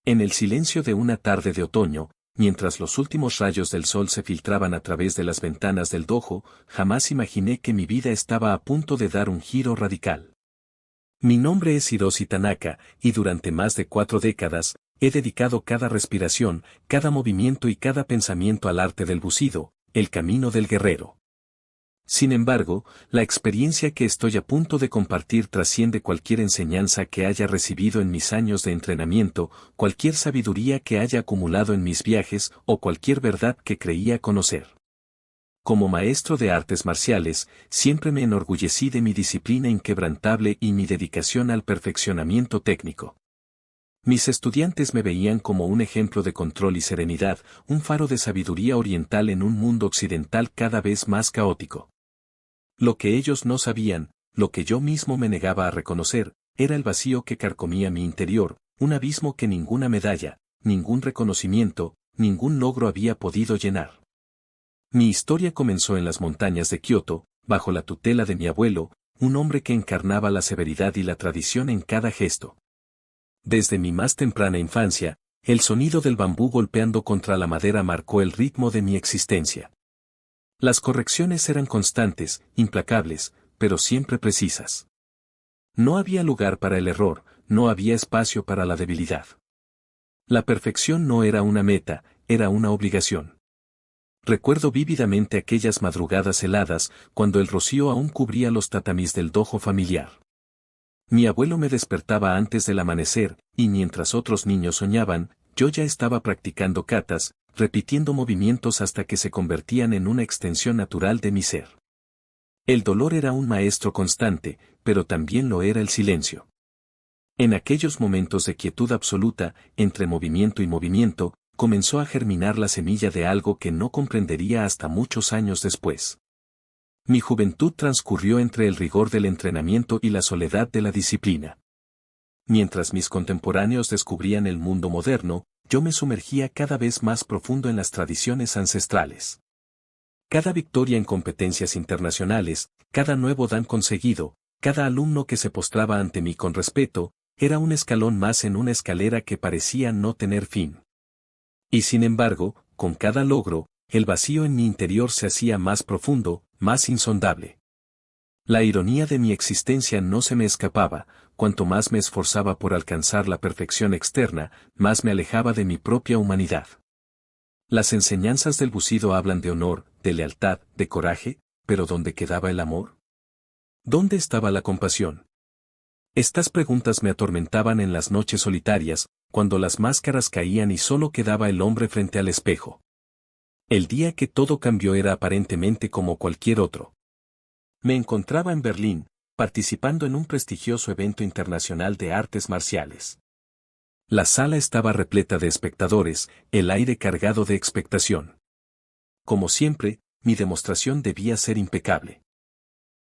En el silencio de una tarde de otoño, mientras los últimos rayos del sol se filtraban a través de las ventanas del dojo, jamás imaginé que mi vida estaba a punto de dar un giro radical. Mi nombre es Hiroshi Tanaka, y durante más de 4 décadas, he dedicado cada respiración, cada movimiento y cada pensamiento al arte del bucido, el camino del guerrero. Sin embargo, la experiencia que estoy a punto de compartir trasciende cualquier enseñanza que haya recibido en mis años de entrenamiento, cualquier sabiduría que haya acumulado en mis viajes o cualquier verdad que creía conocer. Como maestro de artes marciales, siempre me enorgullecí de mi disciplina inquebrantable y mi dedicación al perfeccionamiento técnico. Mis estudiantes me veían como un ejemplo de control y serenidad, un faro de sabiduría oriental en un mundo occidental cada vez más caótico. Lo que ellos no sabían, lo que yo mismo me negaba a reconocer, era el vacío que carcomía mi interior, un abismo que ninguna medalla, ningún reconocimiento, ningún logro había podido llenar. Mi historia comenzó en las montañas de Kioto, bajo la tutela de mi abuelo, un hombre que encarnaba la severidad y la tradición en cada gesto. Desde mi más temprana infancia, el sonido del bambú golpeando contra la madera marcó el ritmo de mi existencia. Las correcciones eran constantes, implacables, pero siempre precisas. No había lugar para el error, no había espacio para la debilidad. La perfección no era una meta, era una obligación. Recuerdo vívidamente aquellas madrugadas heladas, cuando el rocío aún cubría los tatamis del dojo familiar. Mi abuelo me despertaba antes del amanecer, y mientras otros niños soñaban, yo ya estaba practicando katas, repitiendo movimientos hasta que se convertían en una extensión natural de mi ser. El dolor era un maestro constante, pero también lo era el silencio. En aquellos momentos de quietud absoluta, entre movimiento y movimiento, comenzó a germinar la semilla de algo que no comprendería hasta muchos años después. Mi juventud transcurrió entre el rigor del entrenamiento y la soledad de la disciplina. Mientras mis contemporáneos descubrían el mundo moderno, yo me sumergía cada vez más profundo en las tradiciones ancestrales. Cada victoria en competencias internacionales, cada nuevo dan conseguido, cada alumno que se postraba ante mí con respeto, era un escalón más en una escalera que parecía no tener fin. Y sin embargo, con cada logro, el vacío en mi interior se hacía más profundo, más insondable. La ironía de mi existencia no se me escapaba, cuanto más me esforzaba por alcanzar la perfección externa, más me alejaba de mi propia humanidad. Las enseñanzas del bucido hablan de honor, de lealtad, de coraje, pero ¿dónde quedaba el amor? ¿Dónde estaba la compasión? Estas preguntas me atormentaban en las noches solitarias, cuando las máscaras caían y solo quedaba el hombre frente al espejo. El día que todo cambió era aparentemente como cualquier otro. Me encontraba en Berlín, participando en un prestigioso evento internacional de artes marciales. La sala estaba repleta de espectadores, el aire cargado de expectación. Como siempre, mi demostración debía ser impecable.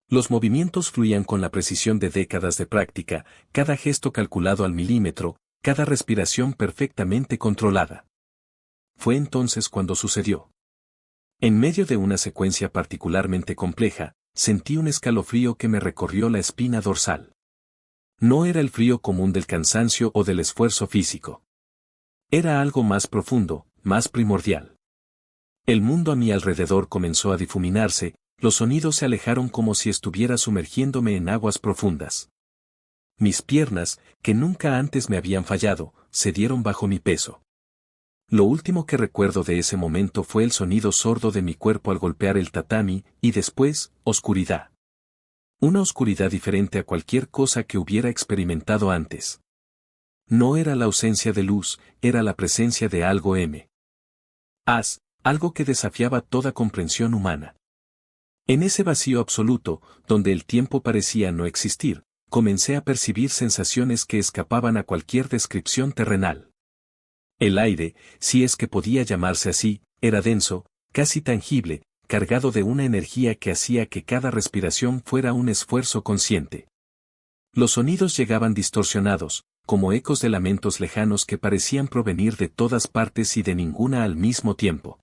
Los movimientos fluían con la precisión de décadas de práctica, cada gesto calculado al milímetro, cada respiración perfectamente controlada. Fue entonces cuando sucedió. En medio de una secuencia particularmente compleja, sentí un escalofrío que me recorrió la espina dorsal. No era el frío común del cansancio o del esfuerzo físico. Era algo más profundo, más primordial. El mundo a mi alrededor comenzó a difuminarse, los sonidos se alejaron como si estuviera sumergiéndome en aguas profundas. Mis piernas, que nunca antes me habían fallado, cedieron bajo mi peso. Lo último que recuerdo de ese momento fue el sonido sordo de mi cuerpo al golpear el tatami, y después, oscuridad. Una oscuridad diferente a cualquier cosa que hubiera experimentado antes. No era la ausencia de luz, era la presencia de algo algo que desafiaba toda comprensión humana. En ese vacío absoluto, donde el tiempo parecía no existir, comencé a percibir sensaciones que escapaban a cualquier descripción terrenal. El aire, si es que podía llamarse así, era denso, casi tangible, cargado de una energía que hacía que cada respiración fuera un esfuerzo consciente. Los sonidos llegaban distorsionados, como ecos de lamentos lejanos que parecían provenir de todas partes y de ninguna al mismo tiempo.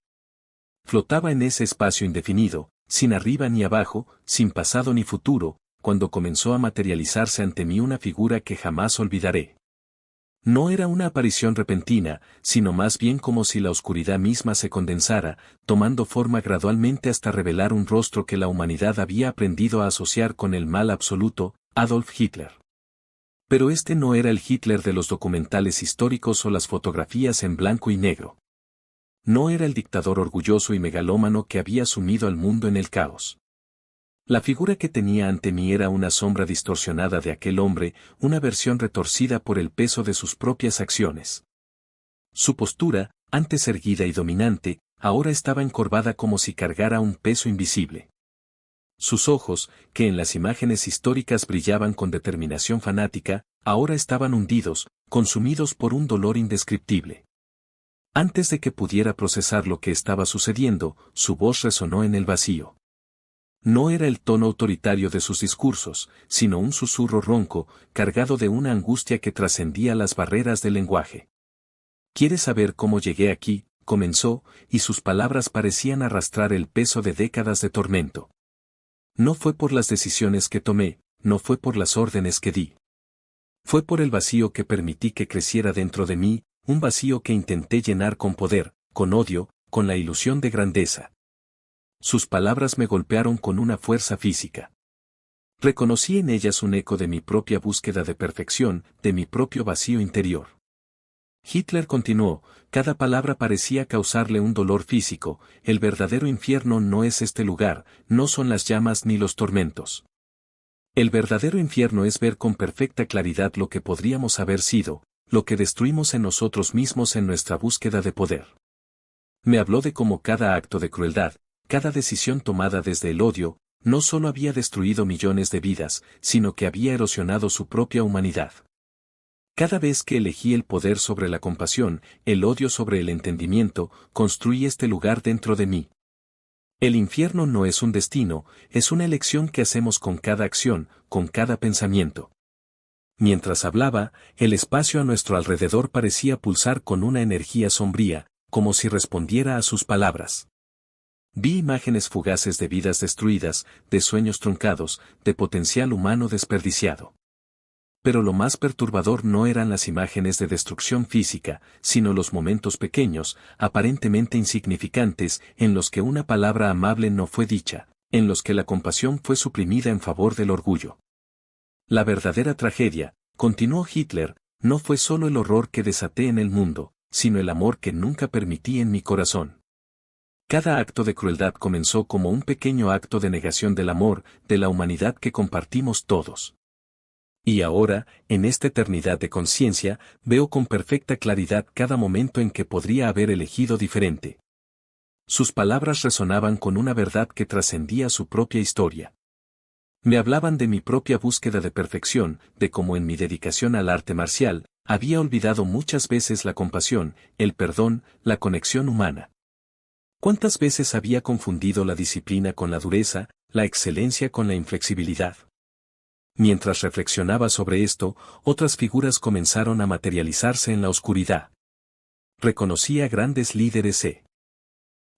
Flotaba en ese espacio indefinido, sin arriba ni abajo, sin pasado ni futuro, cuando comenzó a materializarse ante mí una figura que jamás olvidaré. No era una aparición repentina, sino más bien como si la oscuridad misma se condensara, tomando forma gradualmente hasta revelar un rostro que la humanidad había aprendido a asociar con el mal absoluto, Adolf Hitler. Pero este no era el Hitler de los documentales históricos o las fotografías en blanco y negro. No era el dictador orgulloso y megalómano que había sumido al mundo en el caos. La figura que tenía ante mí era una sombra distorsionada de aquel hombre, una versión retorcida por el peso de sus propias acciones. Su postura, antes erguida y dominante, ahora estaba encorvada como si cargara un peso invisible. Sus ojos, que en las imágenes históricas brillaban con determinación fanática, ahora estaban hundidos, consumidos por un dolor indescriptible. Antes de que pudiera procesar lo que estaba sucediendo, su voz resonó en el vacío. No era el tono autoritario de sus discursos, sino un susurro ronco, cargado de una angustia que trascendía las barreras del lenguaje. ¿Quieres saber cómo llegué aquí?, comenzó, y sus palabras parecían arrastrar el peso de décadas de tormento. No fue por las decisiones que tomé, no fue por las órdenes que di. Fue por el vacío que permití que creciera dentro de mí, un vacío que intenté llenar con poder, con odio, con la ilusión de grandeza. Sus palabras me golpearon con una fuerza física. Reconocí en ellas un eco de mi propia búsqueda de perfección, de mi propio vacío interior. Hitler continuó, cada palabra parecía causarle un dolor físico, el verdadero infierno no es este lugar, no son las llamas ni los tormentos. El verdadero infierno es ver con perfecta claridad lo que podríamos haber sido, lo que destruimos en nosotros mismos en nuestra búsqueda de poder. Me habló de cómo cada acto de crueldad, cada decisión tomada desde el odio, no solo había destruido millones de vidas, sino que había erosionado su propia humanidad. Cada vez que elegí el poder sobre la compasión, el odio sobre el entendimiento, construí este lugar dentro de mí. El infierno no es un destino, es una elección que hacemos con cada acción, con cada pensamiento. Mientras hablaba, el espacio a nuestro alrededor parecía pulsar con una energía sombría, como si respondiera a sus palabras. Vi imágenes fugaces de vidas destruidas, de sueños truncados, de potencial humano desperdiciado. Pero lo más perturbador no eran las imágenes de destrucción física, sino los momentos pequeños, aparentemente insignificantes, en los que una palabra amable no fue dicha, en los que la compasión fue suprimida en favor del orgullo. La verdadera tragedia, continuó Hitler, no fue solo el horror que desaté en el mundo, sino el amor que nunca permití en mi corazón. Cada acto de crueldad comenzó como un pequeño acto de negación del amor, de la humanidad que compartimos todos. Y ahora, en esta eternidad de conciencia, veo con perfecta claridad cada momento en que podría haber elegido diferente. Sus palabras resonaban con una verdad que trascendía su propia historia. Me hablaban de mi propia búsqueda de perfección, de cómo en mi dedicación al arte marcial, había olvidado muchas veces la compasión, el perdón, la conexión humana. ¿Cuántas veces había confundido la disciplina con la dureza, la excelencia con la inflexibilidad? Mientras reflexionaba sobre esto, otras figuras comenzaron a materializarse en la oscuridad. Reconocí a grandes líderes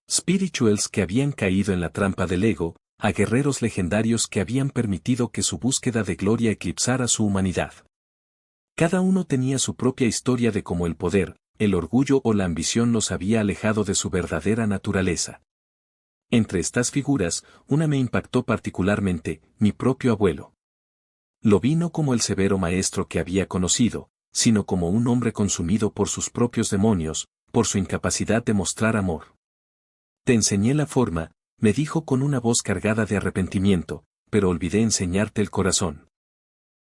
spirituals que habían caído en la trampa del ego, a guerreros legendarios que habían permitido que su búsqueda de gloria eclipsara su humanidad. Cada uno tenía su propia historia de cómo el poder, el orgullo o la ambición los había alejado de su verdadera naturaleza. Entre estas figuras, una me impactó particularmente, mi propio abuelo. Lo vi no como el severo maestro que había conocido, sino como un hombre consumido por sus propios demonios, por su incapacidad de mostrar amor. Te enseñé la forma, me dijo con una voz cargada de arrepentimiento, pero olvidé enseñarte el corazón.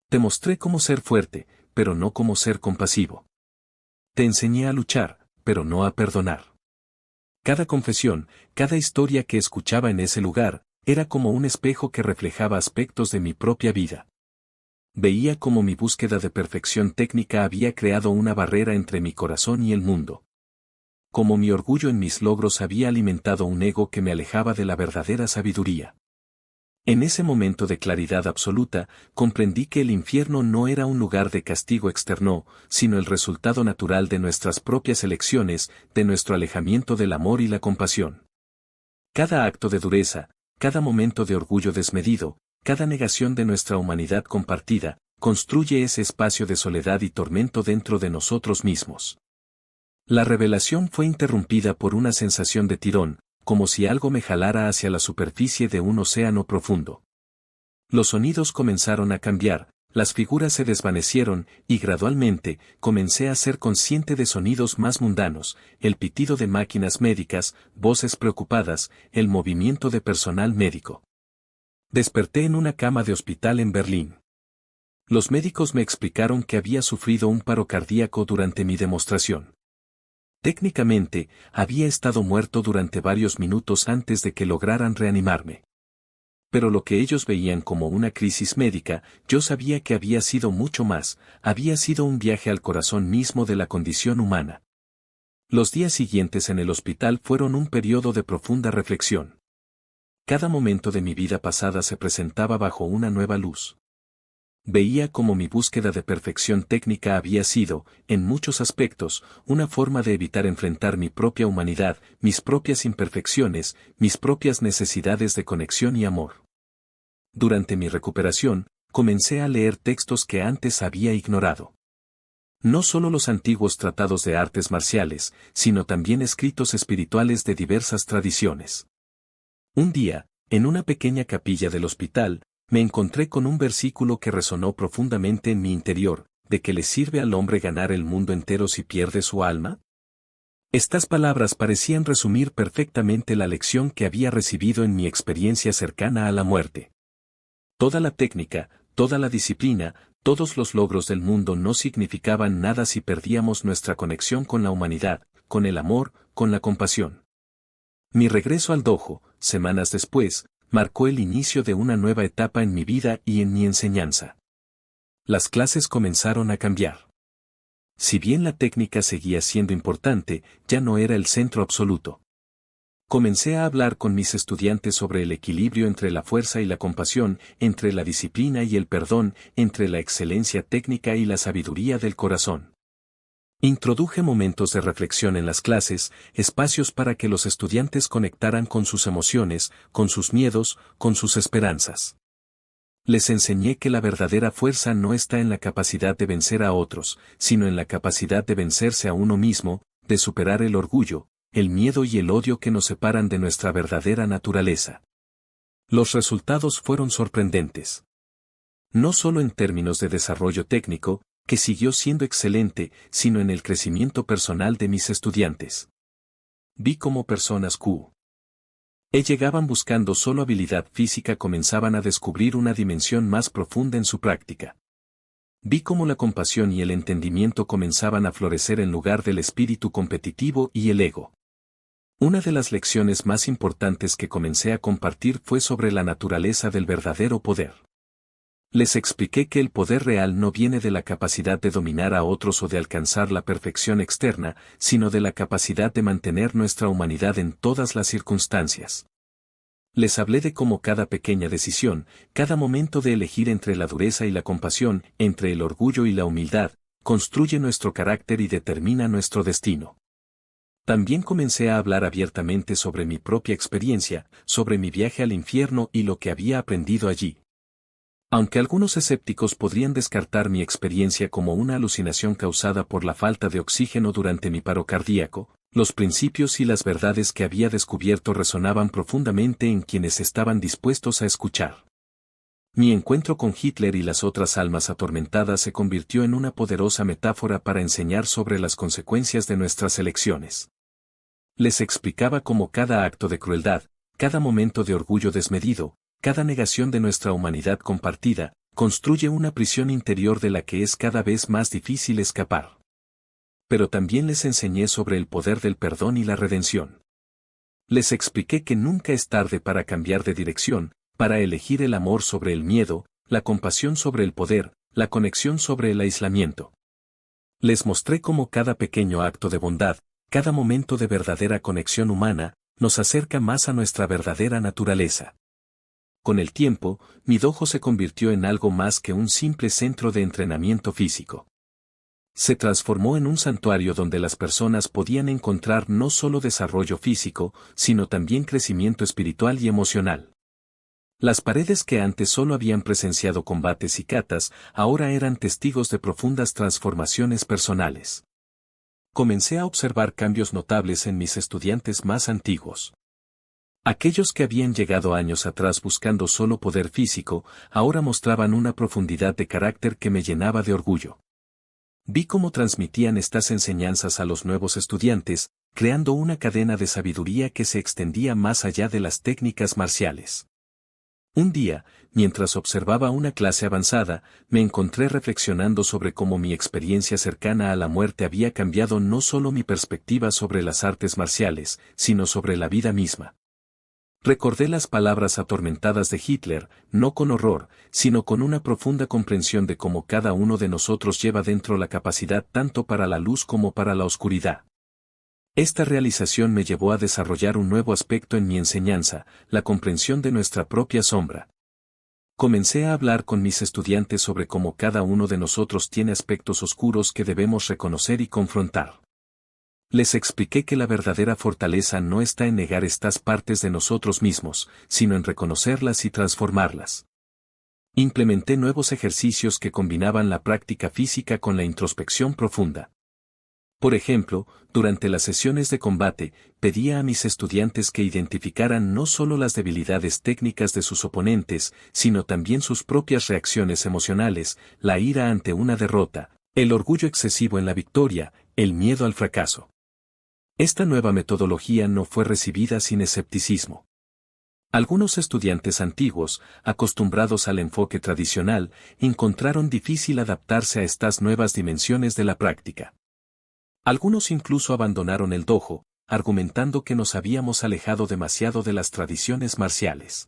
Te mostré cómo ser fuerte, pero no cómo ser compasivo. Te enseñé a luchar, pero no a perdonar. Cada confesión, cada historia que escuchaba en ese lugar, era como un espejo que reflejaba aspectos de mi propia vida. Veía cómo mi búsqueda de perfección técnica había creado una barrera entre mi corazón y el mundo. Como mi orgullo en mis logros había alimentado un ego que me alejaba de la verdadera sabiduría. En ese momento de claridad absoluta, comprendí que el infierno no era un lugar de castigo externo, sino el resultado natural de nuestras propias elecciones, de nuestro alejamiento del amor y la compasión. Cada acto de dureza, cada momento de orgullo desmedido, cada negación de nuestra humanidad compartida, construye ese espacio de soledad y tormento dentro de nosotros mismos. La revelación fue interrumpida por una sensación de tirón, como si algo me jalara hacia la superficie de un océano profundo. Los sonidos comenzaron a cambiar, las figuras se desvanecieron, y gradualmente, comencé a ser consciente de sonidos más mundanos, el pitido de máquinas médicas, voces preocupadas, el movimiento de personal médico. Desperté en una cama de hospital en Berlín. Los médicos me explicaron que había sufrido un paro cardíaco durante mi demostración. Técnicamente, había estado muerto durante varios minutos antes de que lograran reanimarme. Pero lo que ellos veían como una crisis médica, yo sabía que había sido mucho más, había sido un viaje al corazón mismo de la condición humana. Los días siguientes en el hospital fueron un periodo de profunda reflexión. Cada momento de mi vida pasada se presentaba bajo una nueva luz. Veía cómo mi búsqueda de perfección técnica había sido, en muchos aspectos, una forma de evitar enfrentar mi propia humanidad, mis propias imperfecciones, mis propias necesidades de conexión y amor. Durante mi recuperación, comencé a leer textos que antes había ignorado. No solo los antiguos tratados de artes marciales, sino también escritos espirituales de diversas tradiciones. Un día, en una pequeña capilla del hospital, me encontré con un versículo que resonó profundamente en mi interior: ¿de qué le sirve al hombre ganar el mundo entero si pierde su alma? Estas palabras parecían resumir perfectamente la lección que había recibido en mi experiencia cercana a la muerte. Toda la técnica, toda la disciplina, todos los logros del mundo no significaban nada si perdíamos nuestra conexión con la humanidad, con el amor, con la compasión. Mi regreso al dojo, semanas después, marcó el inicio de una nueva etapa en mi vida y en mi enseñanza. Las clases comenzaron a cambiar. Si bien la técnica seguía siendo importante, ya no era el centro absoluto. Comencé a hablar con mis estudiantes sobre el equilibrio entre la fuerza y la compasión, entre la disciplina y el perdón, entre la excelencia técnica y la sabiduría del corazón. Introduje momentos de reflexión en las clases, espacios para que los estudiantes conectaran con sus emociones, con sus miedos, con sus esperanzas. Les enseñé que la verdadera fuerza no está en la capacidad de vencer a otros, sino en la capacidad de vencerse a uno mismo, de superar el orgullo, el miedo y el odio que nos separan de nuestra verdadera naturaleza. Los resultados fueron sorprendentes. No solo en términos de desarrollo técnico, que siguió siendo excelente, sino en el crecimiento personal de mis estudiantes. Vi cómo personas llegaban buscando solo habilidad física comenzaban a descubrir una dimensión más profunda en su práctica. Vi cómo la compasión y el entendimiento comenzaban a florecer en lugar del espíritu competitivo y el ego. Una de las lecciones más importantes que comencé a compartir fue sobre la naturaleza del verdadero poder. Les expliqué que el poder real no viene de la capacidad de dominar a otros o de alcanzar la perfección externa, sino de la capacidad de mantener nuestra humanidad en todas las circunstancias. Les hablé de cómo cada pequeña decisión, cada momento de elegir entre la dureza y la compasión, entre el orgullo y la humildad, construye nuestro carácter y determina nuestro destino. También comencé a hablar abiertamente sobre mi propia experiencia, sobre mi viaje al infierno y lo que había aprendido allí. Aunque algunos escépticos podrían descartar mi experiencia como una alucinación causada por la falta de oxígeno durante mi paro cardíaco, los principios y las verdades que había descubierto resonaban profundamente en quienes estaban dispuestos a escuchar. Mi encuentro con Hitler y las otras almas atormentadas se convirtió en una poderosa metáfora para enseñar sobre las consecuencias de nuestras elecciones. Les explicaba cómo cada acto de crueldad, cada momento de orgullo desmedido, cada negación de nuestra humanidad compartida, construye una prisión interior de la que es cada vez más difícil escapar. Pero también les enseñé sobre el poder del perdón y la redención. Les expliqué que nunca es tarde para cambiar de dirección, para elegir el amor sobre el miedo, la compasión sobre el poder, la conexión sobre el aislamiento. Les mostré cómo cada pequeño acto de bondad, cada momento de verdadera conexión humana, nos acerca más a nuestra verdadera naturaleza. Con el tiempo, mi dojo se convirtió en algo más que un simple centro de entrenamiento físico. Se transformó en un santuario donde las personas podían encontrar no solo desarrollo físico, sino también crecimiento espiritual y emocional. Las paredes que antes solo habían presenciado combates y catas, ahora eran testigos de profundas transformaciones personales. Comencé a observar cambios notables en mis estudiantes más antiguos. Aquellos que habían llegado años atrás buscando solo poder físico, ahora mostraban una profundidad de carácter que me llenaba de orgullo. Vi cómo transmitían estas enseñanzas a los nuevos estudiantes, creando una cadena de sabiduría que se extendía más allá de las técnicas marciales. Un día, mientras observaba una clase avanzada, me encontré reflexionando sobre cómo mi experiencia cercana a la muerte había cambiado no solo mi perspectiva sobre las artes marciales, sino sobre la vida misma. Recordé las palabras atormentadas de Hitler, no con horror, sino con una profunda comprensión de cómo cada uno de nosotros lleva dentro la capacidad tanto para la luz como para la oscuridad. Esta realización me llevó a desarrollar un nuevo aspecto en mi enseñanza, la comprensión de nuestra propia sombra. Comencé a hablar con mis estudiantes sobre cómo cada uno de nosotros tiene aspectos oscuros que debemos reconocer y confrontar. Les expliqué que la verdadera fortaleza no está en negar estas partes de nosotros mismos, sino en reconocerlas y transformarlas. Implementé nuevos ejercicios que combinaban la práctica física con la introspección profunda. Por ejemplo, durante las sesiones de combate, pedía a mis estudiantes que identificaran no solo las debilidades técnicas de sus oponentes, sino también sus propias reacciones emocionales, la ira ante una derrota, el orgullo excesivo en la victoria, el miedo al fracaso. Esta nueva metodología no fue recibida sin escepticismo. Algunos estudiantes antiguos, acostumbrados al enfoque tradicional, encontraron difícil adaptarse a estas nuevas dimensiones de la práctica. Algunos incluso abandonaron el dojo, argumentando que nos habíamos alejado demasiado de las tradiciones marciales.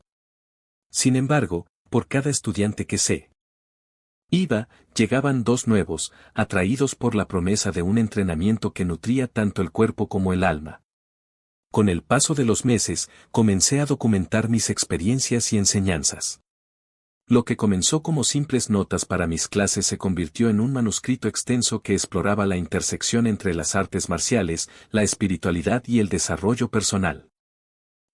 Sin embargo, por cada estudiante que se iba, llegaban dos nuevos, atraídos por la promesa de un entrenamiento que nutría tanto el cuerpo como el alma. Con el paso de los meses, comencé a documentar mis experiencias y enseñanzas. Lo que comenzó como simples notas para mis clases se convirtió en un manuscrito extenso que exploraba la intersección entre las artes marciales, la espiritualidad y el desarrollo personal.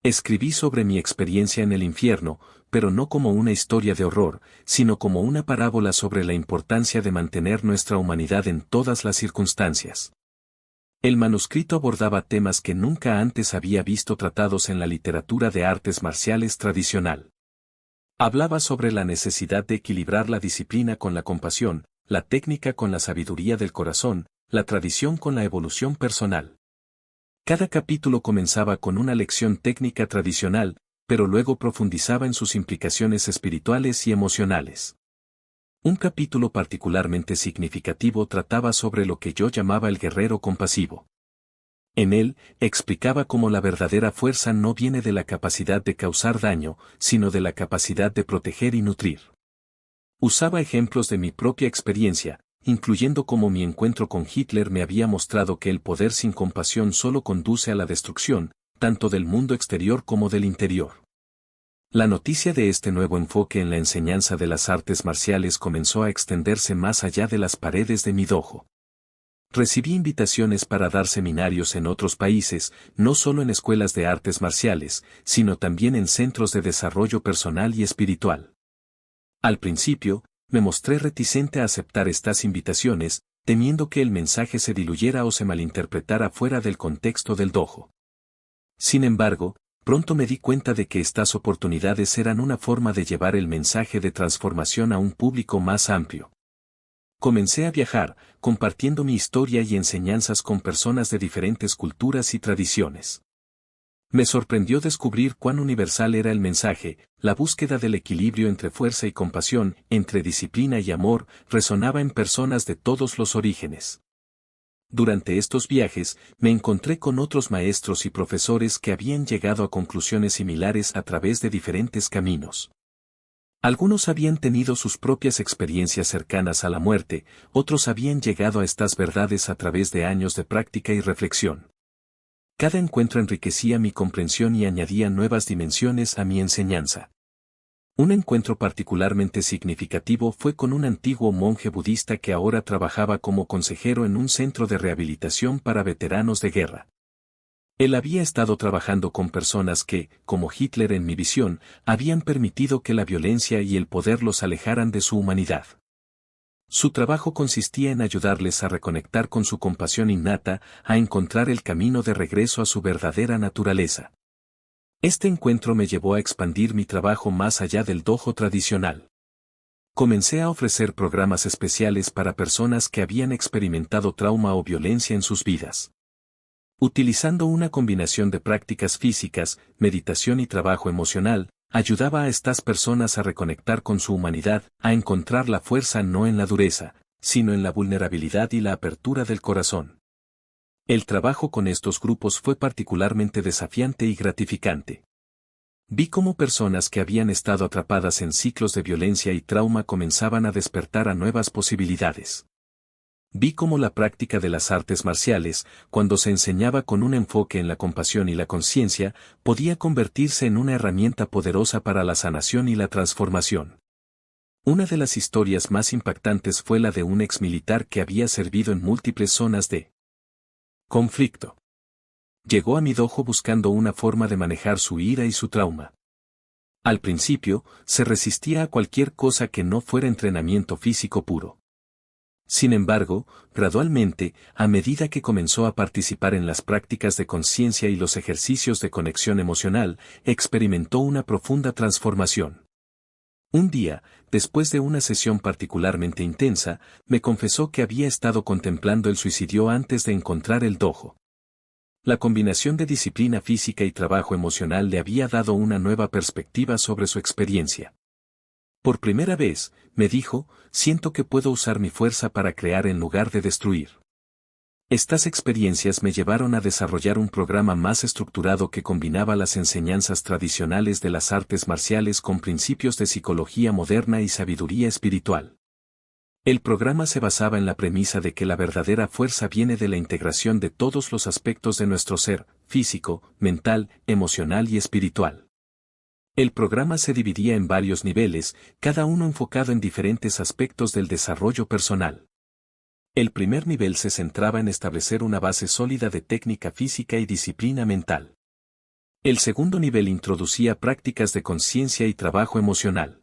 Escribí sobre mi experiencia en el infierno, pero no como una historia de horror, sino como una parábola sobre la importancia de mantener nuestra humanidad en todas las circunstancias. El manuscrito abordaba temas que nunca antes había visto tratados en la literatura de artes marciales tradicional. Hablaba sobre la necesidad de equilibrar la disciplina con la compasión, la técnica con la sabiduría del corazón, la tradición con la evolución personal. Cada capítulo comenzaba con una lección técnica tradicional, pero luego profundizaba en sus implicaciones espirituales y emocionales. Un capítulo particularmente significativo trataba sobre lo que yo llamaba el guerrero compasivo. En él, explicaba cómo la verdadera fuerza no viene de la capacidad de causar daño, sino de la capacidad de proteger y nutrir. Usaba ejemplos de mi propia experiencia, incluyendo cómo mi encuentro con Hitler me había mostrado que el poder sin compasión solo conduce a la destrucción, tanto del mundo exterior como del interior. La noticia de este nuevo enfoque en la enseñanza de las artes marciales comenzó a extenderse más allá de las paredes de mi dojo. Recibí invitaciones para dar seminarios en otros países, no solo en escuelas de artes marciales, sino también en centros de desarrollo personal y espiritual. Al principio, me mostré reticente a aceptar estas invitaciones, temiendo que el mensaje se diluyera o se malinterpretara fuera del contexto del dojo. Sin embargo, pronto me di cuenta de que estas oportunidades eran una forma de llevar el mensaje de transformación a un público más amplio. Comencé a viajar, compartiendo mi historia y enseñanzas con personas de diferentes culturas y tradiciones. Me sorprendió descubrir cuán universal era el mensaje, la búsqueda del equilibrio entre fuerza y compasión, entre disciplina y amor, resonaba en personas de todos los orígenes. Durante estos viajes, me encontré con otros maestros y profesores que habían llegado a conclusiones similares a través de diferentes caminos. Algunos habían tenido sus propias experiencias cercanas a la muerte, otros habían llegado a estas verdades a través de años de práctica y reflexión. Cada encuentro enriquecía mi comprensión y añadía nuevas dimensiones a mi enseñanza. Un encuentro particularmente significativo fue con un antiguo monje budista que ahora trabajaba como consejero en un centro de rehabilitación para veteranos de guerra. Él había estado trabajando con personas que, como Hitler en mi visión, habían permitido que la violencia y el poder los alejaran de su humanidad. Su trabajo consistía en ayudarles a reconectar con su compasión innata, a encontrar el camino de regreso a su verdadera naturaleza. Este encuentro me llevó a expandir mi trabajo más allá del dojo tradicional. Comencé a ofrecer programas especiales para personas que habían experimentado trauma o violencia en sus vidas. Utilizando una combinación de prácticas físicas, meditación y trabajo emocional, ayudaba a estas personas a reconectar con su humanidad, a encontrar la fuerza no en la dureza, sino en la vulnerabilidad y la apertura del corazón. El trabajo con estos grupos fue particularmente desafiante y gratificante. Vi cómo personas que habían estado atrapadas en ciclos de violencia y trauma comenzaban a despertar a nuevas posibilidades. Vi cómo la práctica de las artes marciales, cuando se enseñaba con un enfoque en la compasión y la conciencia, podía convertirse en una herramienta poderosa para la sanación y la transformación. Una de las historias más impactantes fue la de un exmilitar que había servido en múltiples zonas de conflicto. Llegó a mi dojo buscando una forma de manejar su ira y su trauma. Al principio, se resistía a cualquier cosa que no fuera entrenamiento físico puro. Sin embargo, gradualmente, a medida que comenzó a participar en las prácticas de conciencia y los ejercicios de conexión emocional, experimentó una profunda transformación. Un día, después de una sesión particularmente intensa, me confesó que había estado contemplando el suicidio antes de encontrar el dojo. La combinación de disciplina física y trabajo emocional le había dado una nueva perspectiva sobre su experiencia. Por primera vez, me dijo, siento que puedo usar mi fuerza para crear en lugar de destruir. Estas experiencias me llevaron a desarrollar un programa más estructurado que combinaba las enseñanzas tradicionales de las artes marciales con principios de psicología moderna y sabiduría espiritual. El programa se basaba en la premisa de que la verdadera fuerza viene de la integración de todos los aspectos de nuestro ser, físico, mental, emocional y espiritual. El programa se dividía en varios niveles, cada uno enfocado en diferentes aspectos del desarrollo personal. El primer nivel se centraba en establecer una base sólida de técnica física y disciplina mental. El segundo nivel introducía prácticas de conciencia y trabajo emocional.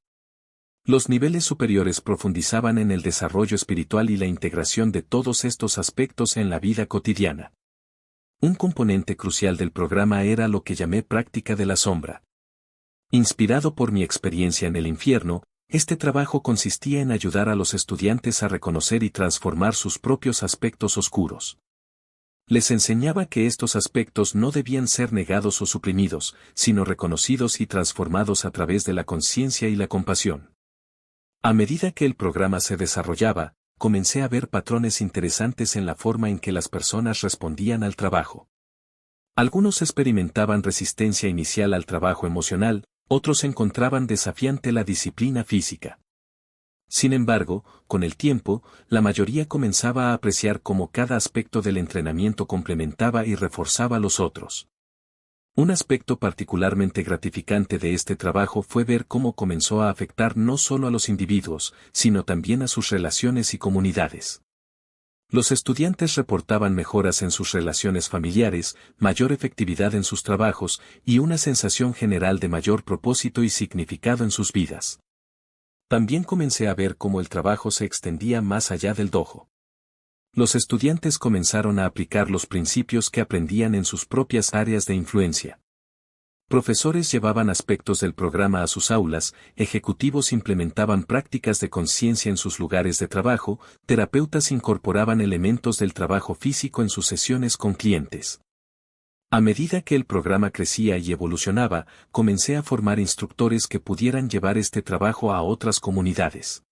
Los niveles superiores profundizaban en el desarrollo espiritual y la integración de todos estos aspectos en la vida cotidiana. Un componente crucial del programa era lo que llamé práctica de la sombra. Inspirado por mi experiencia en el infierno, este trabajo consistía en ayudar a los estudiantes a reconocer y transformar sus propios aspectos oscuros. Les enseñaba que estos aspectos no debían ser negados o suprimidos, sino reconocidos y transformados a través de la conciencia y la compasión. A medida que el programa se desarrollaba, comencé a ver patrones interesantes en la forma en que las personas respondían al trabajo. Algunos experimentaban resistencia inicial al trabajo emocional, otros encontraban desafiante la disciplina física. Sin embargo, con el tiempo, la mayoría comenzaba a apreciar cómo cada aspecto del entrenamiento complementaba y reforzaba los otros. Un aspecto particularmente gratificante de este trabajo fue ver cómo comenzó a afectar no solo a los individuos, sino también a sus relaciones y comunidades. Los estudiantes reportaban mejoras en sus relaciones familiares, mayor efectividad en sus trabajos y una sensación general de mayor propósito y significado en sus vidas. También comencé a ver cómo el trabajo se extendía más allá del dojo. Los estudiantes comenzaron a aplicar los principios que aprendían en sus propias áreas de influencia. Profesores llevaban aspectos del programa a sus aulas, ejecutivos implementaban prácticas de conciencia en sus lugares de trabajo, terapeutas incorporaban elementos del trabajo físico en sus sesiones con clientes. A medida que el programa crecía y evolucionaba, comencé a formar instructores que pudieran llevar este trabajo a otras comunidades.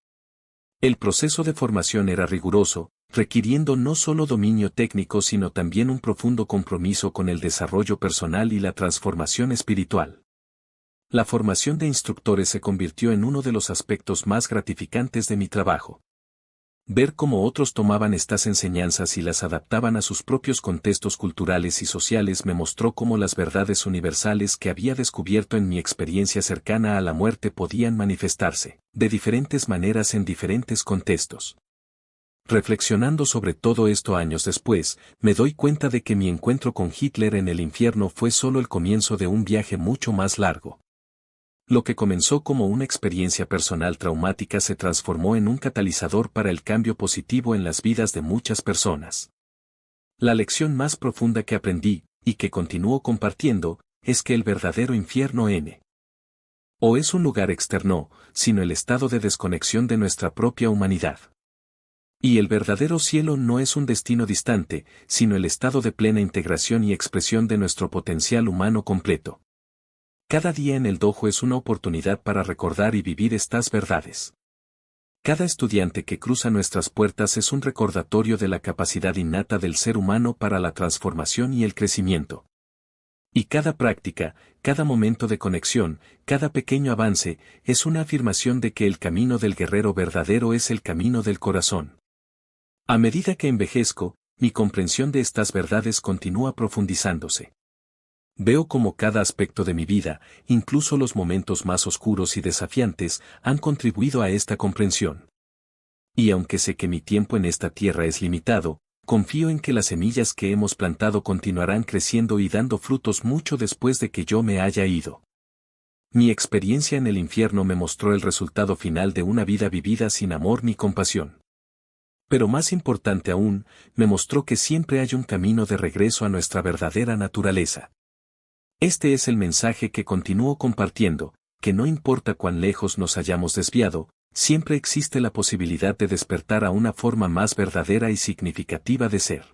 El proceso de formación era riguroso, requiriendo no solo dominio técnico sino también un profundo compromiso con el desarrollo personal y la transformación espiritual. La formación de instructores se convirtió en uno de los aspectos más gratificantes de mi trabajo. Ver cómo otros tomaban estas enseñanzas y las adaptaban a sus propios contextos culturales y sociales me mostró cómo las verdades universales que había descubierto en mi experiencia cercana a la muerte podían manifestarse, de diferentes maneras en diferentes contextos. Reflexionando sobre todo esto años después, me doy cuenta de que mi encuentro con Hitler en el infierno fue solo el comienzo de un viaje mucho más largo. Lo que comenzó como una experiencia personal traumática se transformó en un catalizador para el cambio positivo en las vidas de muchas personas. La lección más profunda que aprendí, y que continúo compartiendo, es que el verdadero infierno o es un lugar externo, sino el estado de desconexión de nuestra propia humanidad. Y el verdadero cielo no es un destino distante, sino el estado de plena integración y expresión de nuestro potencial humano completo. Cada día en el dojo es una oportunidad para recordar y vivir estas verdades. Cada estudiante que cruza nuestras puertas es un recordatorio de la capacidad innata del ser humano para la transformación y el crecimiento. Y cada práctica, cada momento de conexión, cada pequeño avance, es una afirmación de que el camino del guerrero verdadero es el camino del corazón. A medida que envejezco, mi comprensión de estas verdades continúa profundizándose. Veo cómo cada aspecto de mi vida, incluso los momentos más oscuros y desafiantes, han contribuido a esta comprensión. Y aunque sé que mi tiempo en esta tierra es limitado, confío en que las semillas que hemos plantado continuarán creciendo y dando frutos mucho después de que yo me haya ido. Mi experiencia en el infierno me mostró el resultado final de una vida vivida sin amor ni compasión. Pero más importante aún, me mostró que siempre hay un camino de regreso a nuestra verdadera naturaleza. Este es el mensaje que continúo compartiendo, que no importa cuán lejos nos hayamos desviado, siempre existe la posibilidad de despertar a una forma más verdadera y significativa de ser.